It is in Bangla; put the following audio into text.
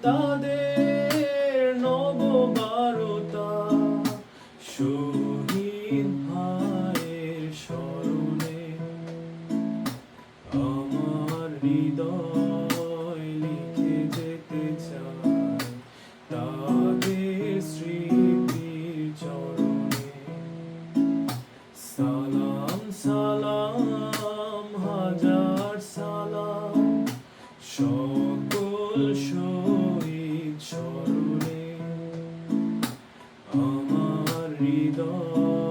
তাদের নববারতা, শহীদ ভাইয়ের স্মরণে আমার হৃদয় লিখে যেতে চায় তাদের স্মৃতির চরণে। সালাম সালাম হাজার সালাম সকল শহীদ স্মরণে আমার হৃদয়